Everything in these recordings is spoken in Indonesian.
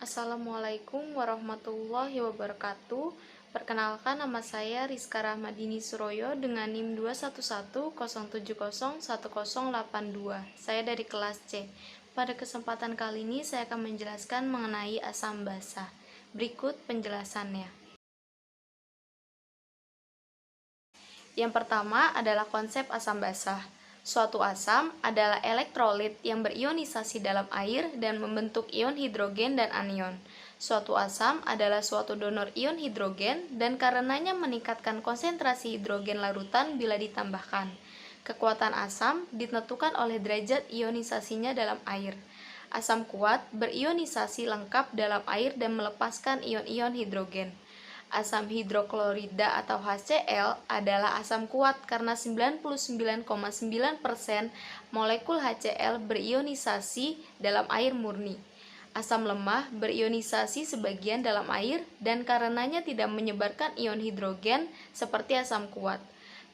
Assalamualaikum warahmatullahi wabarakatuh. Perkenalkan, nama saya Rizka Rahmadini Suroyo dengan NIM 21107010182. Saya dari kelas C. Pada kesempatan kali ini saya akan menjelaskan mengenai asam basa. Berikut penjelasannya. Yang pertama adalah konsep asam basa. Suatu asam adalah elektrolit yang berionisasi dalam air dan membentuk ion hidrogen dan anion. Suatu asam adalah suatu donor ion hidrogen dan karenanya meningkatkan konsentrasi hidrogen larutan bila ditambahkan. Kekuatan asam ditentukan oleh derajat ionisasinya dalam air. Asam kuat berionisasi lengkap dalam air dan melepaskan ion-ion hidrogen. Asam hidroklorida atau HCl adalah asam kuat karena 99,9% molekul HCl berionisasi dalam air murni. Asam lemah berionisasi sebagian dalam air dan karenanya tidak menyebarkan ion hidrogen seperti asam kuat.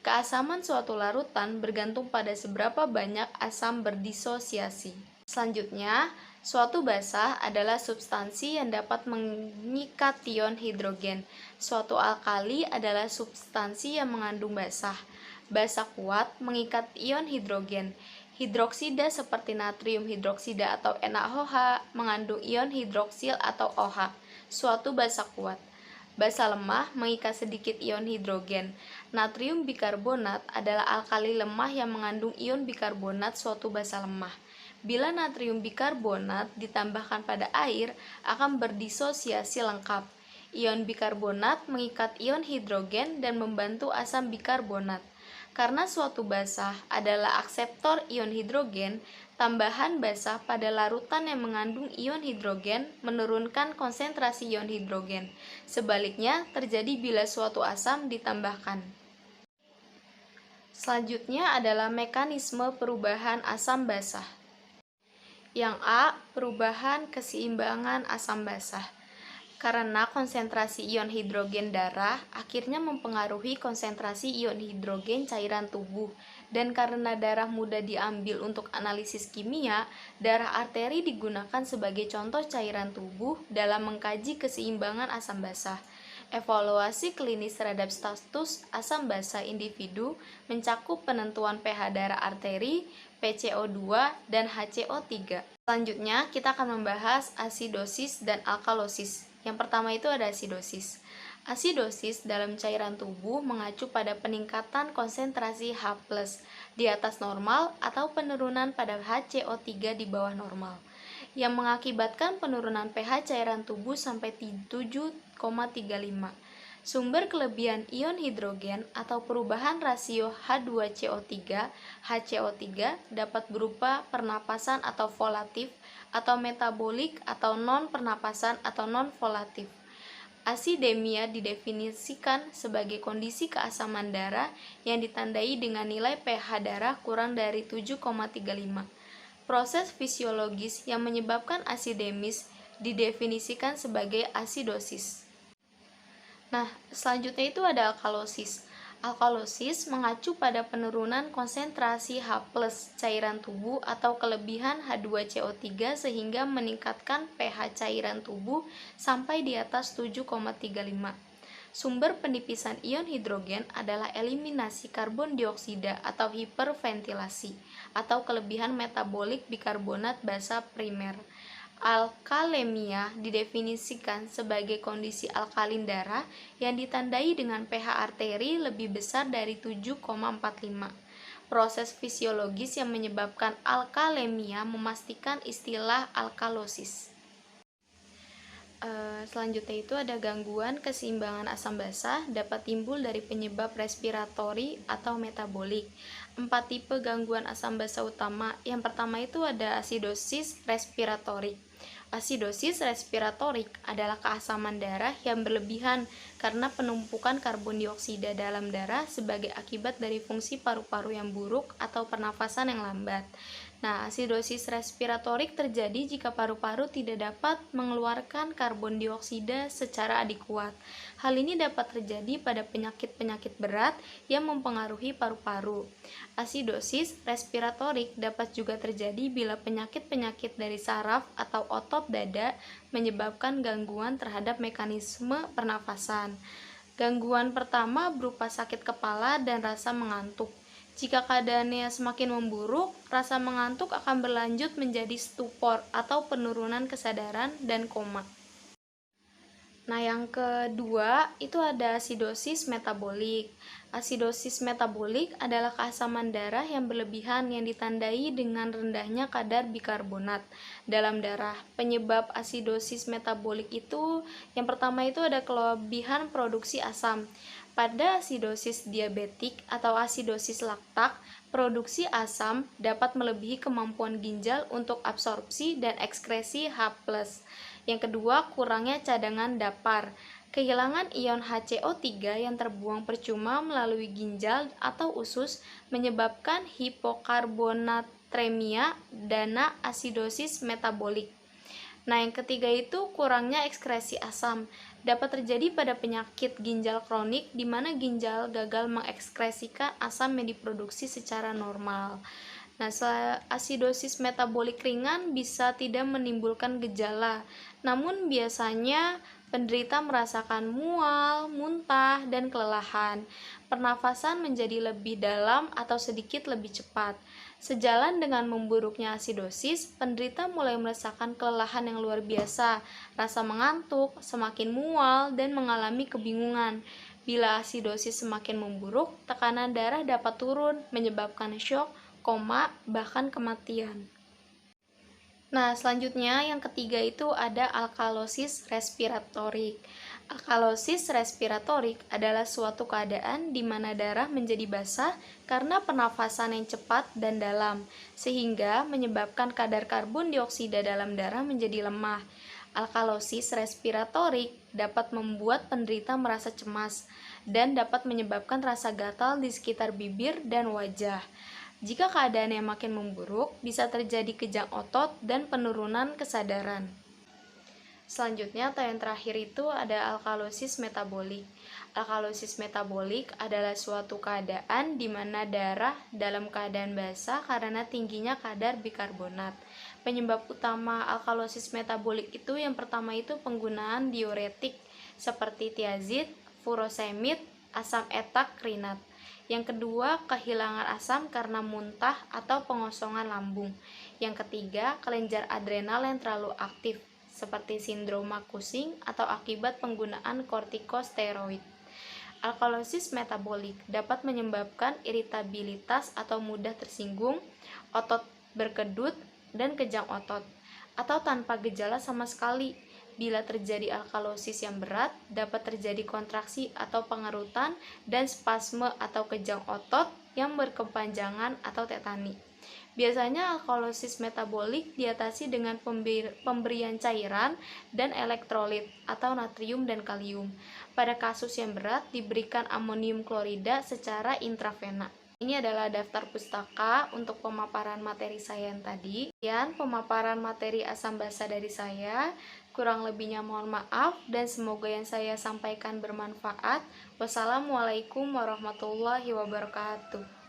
Keasaman suatu larutan bergantung pada seberapa banyak asam berdisosiasi. Selanjutnya, suatu basa adalah substansi yang dapat mengikat ion hidrogen. Suatu alkali adalah substansi yang mengandung basa. Basa kuat mengikat ion hidrogen. Hidroksida seperti natrium hidroksida atau NaOH mengandung ion hidroksil atau OH. Suatu basa kuat. Basa lemah mengikat sedikit ion hidrogen. Natrium bikarbonat adalah alkali lemah yang mengandung ion bikarbonat, suatu basa lemah. Bila natrium bikarbonat ditambahkan pada air, akan berdisosiasi lengkap. Ion bikarbonat mengikat ion hidrogen dan membantu asam bikarbonat. Karena suatu basa adalah akseptor ion hidrogen, tambahan basa pada larutan yang mengandung ion hidrogen menurunkan konsentrasi ion hidrogen. Sebaliknya, terjadi bila suatu asam ditambahkan. Selanjutnya adalah mekanisme perubahan asam basa. Yang A. Perubahan keseimbangan asam basa. Karena konsentrasi ion hidrogen darah akhirnya mempengaruhi konsentrasi ion hidrogen cairan tubuh, dan karena darah mudah diambil untuk analisis kimia, darah arteri digunakan sebagai contoh cairan tubuh dalam mengkaji keseimbangan asam basa. Evaluasi klinis terhadap status asam basa individu mencakup penentuan pH darah arteri, PCO2, dan HCO3. Selanjutnya, kita akan membahas asidosis dan alkalosis. Yang pertama itu ada asidosis. Asidosis dalam cairan tubuh mengacu pada peningkatan konsentrasi H+ di atas normal atau penurunan pada HCO3 di bawah normal, yang mengakibatkan penurunan pH cairan tubuh sampai 7,35. Sumber kelebihan ion hidrogen atau perubahan rasio H2CO3, HCO3 dapat berupa pernapasan atau volatif, atau metabolik atau non-pernapasan atau non-volatif. Asidemia didefinisikan sebagai kondisi keasaman darah yang ditandai dengan nilai pH darah kurang dari 7,35. Proses fisiologis yang menyebabkan asidemis didefinisikan sebagai asidosis. Nah, selanjutnya itu ada alkalosis. Alkalosis mengacu pada penurunan konsentrasi H+ cairan tubuh atau kelebihan H2CO3 sehingga meningkatkan pH cairan tubuh sampai di atas 7,35. Sumber penipisan ion hidrogen adalah eliminasi karbon dioksida atau hiperventilasi, atau kelebihan metabolik bikarbonat basa primer. Alkalemia didefinisikan sebagai kondisi alkalin darah yang ditandai dengan pH arteri lebih besar dari 7,45. Proses fisiologis yang menyebabkan alkalemia memastikan istilah alkalosis. Selanjutnya itu ada gangguan keseimbangan asam basa dapat timbul dari penyebab respiratori atau metabolik. 4 tipe gangguan asam basa utama. Yang pertama itu ada asidosis respiratorik. Asidosis respiratorik adalah keasaman darah yang berlebihan karena penumpukan karbon dioksida dalam darah sebagai akibat dari fungsi paru-paru yang buruk atau pernafasan yang lambat. Nah, asidosis respiratorik terjadi jika paru-paru tidak dapat mengeluarkan karbon dioksida secara adekuat. Hal ini dapat terjadi pada penyakit-penyakit berat yang mempengaruhi paru-paru. Asidosis respiratorik dapat juga terjadi bila penyakit-penyakit dari saraf atau otot dada menyebabkan gangguan terhadap mekanisme pernafasan. Gangguan pertama berupa sakit kepala dan rasa mengantuk. Jika keadaannya semakin memburuk, rasa mengantuk akan berlanjut menjadi stupor atau penurunan kesadaran dan koma. Nah, yang kedua itu ada asidosis metabolik. Asidosis metabolik adalah keasaman darah yang berlebihan yang ditandai dengan rendahnya kadar bikarbonat dalam darah. Penyebab asidosis metabolik itu yang pertama itu ada kelebihan produksi asam. Pada asidosis diabetik atau asidosis laktak, produksi asam dapat melebihi kemampuan ginjal untuk absorpsi dan ekskresi H+. Yang kedua, kurangnya cadangan dapar. Kehilangan ion HCO3 yang terbuang percuma melalui ginjal atau usus menyebabkan hipokarbonatremia dan asidosis metabolik. Nah, yang ketiga itu kurangnya ekskresi asam. Dapat terjadi pada penyakit ginjal kronik di mana ginjal gagal mengekskresikan asam yang diproduksi secara normal. Nah, asidosis metabolik ringan bisa tidak menimbulkan gejala, namun biasanya penderita merasakan mual, muntah, dan kelelahan. Pernafasan menjadi lebih dalam atau sedikit lebih cepat. Sejalan dengan memburuknya asidosis, penderita mulai merasakan kelelahan yang luar biasa, rasa mengantuk, semakin mual, dan mengalami kebingungan. Bila asidosis semakin memburuk, tekanan darah dapat turun, menyebabkan syok, koma, bahkan kematian. Nah, selanjutnya yang ketiga itu ada alkalosis respiratorik. Alkalosis respiratorik adalah suatu keadaan di mana darah menjadi basah karena pernafasan yang cepat dan dalam, sehingga menyebabkan kadar karbon dioksida dalam darah menjadi lemah. Alkalosis respiratorik dapat membuat penderita merasa cemas dan dapat menyebabkan rasa gatal di sekitar bibir dan wajah. Jika keadaannya makin memburuk, bisa terjadi kejang otot dan penurunan kesadaran. Selanjutnya, atau yang terakhir itu ada alkalosis metabolik. Alkalosis metabolik adalah suatu keadaan di mana darah dalam keadaan basah karena tingginya kadar bikarbonat. Penyebab utama alkalosis metabolik itu yang pertama itu penggunaan diuretik seperti tiazid, furosemid, asam etak, rinat. Yang kedua, kehilangan asam karena muntah atau pengosongan lambung. Yang ketiga, kelenjar adrenal yang terlalu aktif, seperti sindroma Cushing atau akibat penggunaan kortikosteroid. Alkalosis metabolik dapat menyebabkan iritabilitas atau mudah tersinggung, otot berkedut, dan kejang otot, atau tanpa gejala sama sekali. Bila terjadi alkalosis yang berat, dapat terjadi kontraksi atau pengerutan dan spasme atau kejang otot yang berkepanjangan atau tetani. Biasanya alkalosis metabolik diatasi dengan pemberian cairan dan elektrolit atau natrium dan kalium. Pada kasus yang berat diberikan amonium klorida secara intravena. Ini adalah daftar pustaka untuk pemaparan materi saya yang tadi. Sekian pemaparan materi asam basa dari saya. Kurang lebihnya mohon maaf dan semoga yang saya sampaikan bermanfaat. Wassalamualaikum warahmatullahi wabarakatuh.